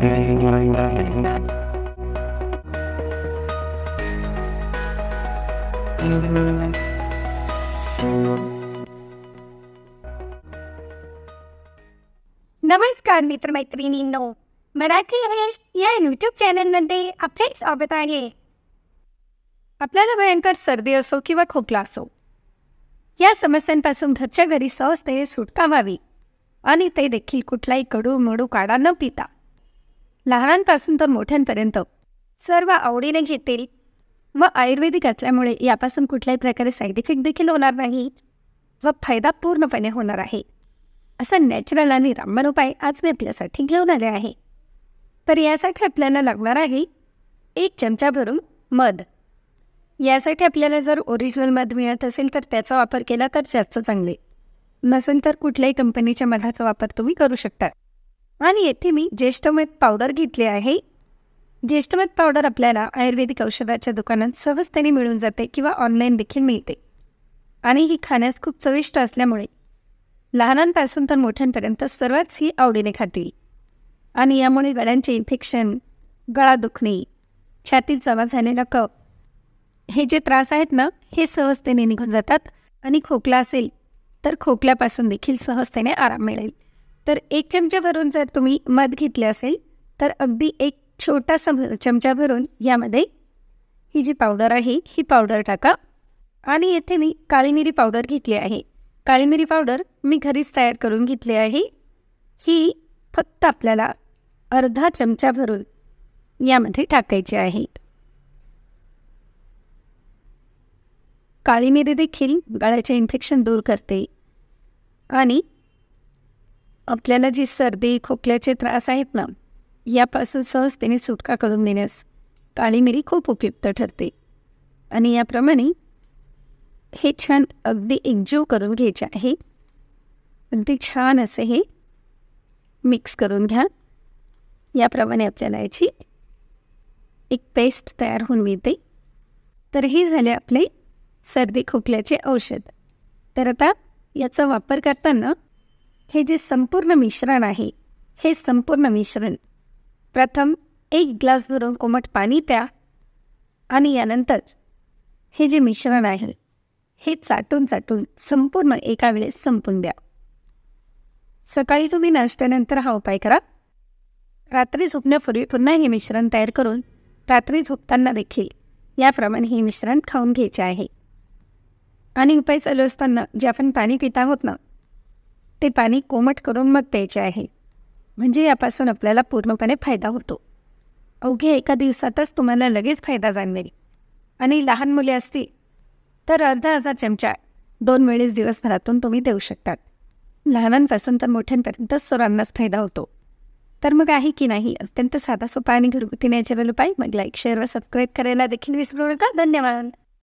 नमस्कार मित्रमैत्रिणींनो, मराठी या यूट्यूब चॅनलमध्ये आपले स्वागत आहे. आपल्याला भयंकर सर्दी असो किंवा खोकला असो, या समस्यांपासून घरच्या घरी सहजतेने सुटका व्हावी आणि ते देखील कुठलाही कडू मडू काढा न पिता लहानांपासून तर मोठ्यांपर्यंत सर्व आवडीने घेतील व आयुर्वेदिक असल्यामुळे यापासून कुठल्याही प्रकारे साईड इफेक्ट देखील होणार नाही व फायदा पूर्णपणे होणार आहे असा नॅचरल आणि रामबाण उपाय आज मी आपल्यासाठी घेऊन आले आहे. तर यासाठी आपल्याला लागणार आहे 1 चमचा भरून मध. यासाठी आपल्याला जर ओरिजिनल मध मिळत असेल तर त्याचा वापर केला तर जास्त चांगले, नसेल तर कुठल्याही कंपनीच्या मधाचा वापर तुम्ही करू शकता. आणि येथे मी ज्येष्ठमध पावडर घेतली आहे. ज्येष्ठमध पावडर आपल्याला आयुर्वेदिक औषधाच्या दुकानात सहजतेने मिळून जाते किंवा ऑनलाईन देखील मिळते आणि ही खाण्यास खूप चविष्ट असल्यामुळे लहानांपासून तर मोठ्यांपर्यंत सर्वच ही आवडीने खातील. आणि यामुळे गळ्यांचे इन्फेक्शन, गळा दुखणे, छातीत जमा झालेला कफ हे जे त्रास आहेत ना, हे सहजतेने निघून जातात. आणि खोकला असेल तर खोकल्यापासून देखील सहजतेने आराम मिळेल. तर 1 चमचा भरून जर तुम्ही मध घेतले असेल तर अगदी 1 छोटासा चमचा भरून यामध्ये ही जी पावडर आहे ही पावडर टाका. आणि येथे मी काळी मिरी पावडर घेतली आहे. काळी मिरी पावडर मी घरीच तयार करून घेतली आहे. ही फक्त आपल्याला अर्धा चमचा भरून यामध्ये टाकायची आहे. काळी मिरी देखील गळ्याचे इन्फेक्शन दूर करते आणि आपल्याला जी सर्दी खोकल्याचे त्रास आहेत ना, यापासून सहजतेने सुटका करून देण्यास काळी मिरी खूप उपयुक्त ठरते. आणि याप्रमाणे हे छान अगदी एकजीव करून घ्यायचे आहे. अगदी छान असे हे मिक्स करून घ्या. याप्रमाणे आपल्याला याची एक पेस्ट तयार होऊन मिळते. तर हे झाले आपले सर्दी खोकल्याचे औषध. तर आता याचा वापर करताना हे जे संपूर्ण मिश्रण आहे, हे संपूर्ण मिश्रण प्रथम 1 ग्लास भरून कोमट पाणी प्या आणि यानंतर हे जे मिश्रण आहे हे चाटून संपूर्ण एका वेळेस संपून द्या. सकाळी तुम्ही नाश्त्यानंतर हा उपाय करा. रात्री झोपण्यापूर्वी पुन्हा हे मिश्रण तयार करून रात्री झोपताना देखील याप्रमाणे हे मिश्रण खाऊन घ्यायचे आहे. आणि उपाय चालू असताना जे आपण पाणी पित आहोत ना, ते पाणी कोमट करून मग प्यायचे आहे. म्हणजे यापासून आपल्याला पूर्णपणे फायदा होतो. अवघ्या एका दिवसातच तुम्हाला लगेच फायदा जाणवेल. आणि लहान मुले असतील तर अर्धा चमचा 2 वेळेस दिवसभरातून तुम्ही देऊ शकतात. लहानांपासून तर मोठ्यांपर्यंत सर्वांनाच फायदा होतो. तर मग आहे की नाही अत्यंत साधा सोपा आणि घरगुती नॅचरल उपाय. मग लाईक, शेअर व सबस्क्राईब करायला देखील विसरू नका. धन्यवाद.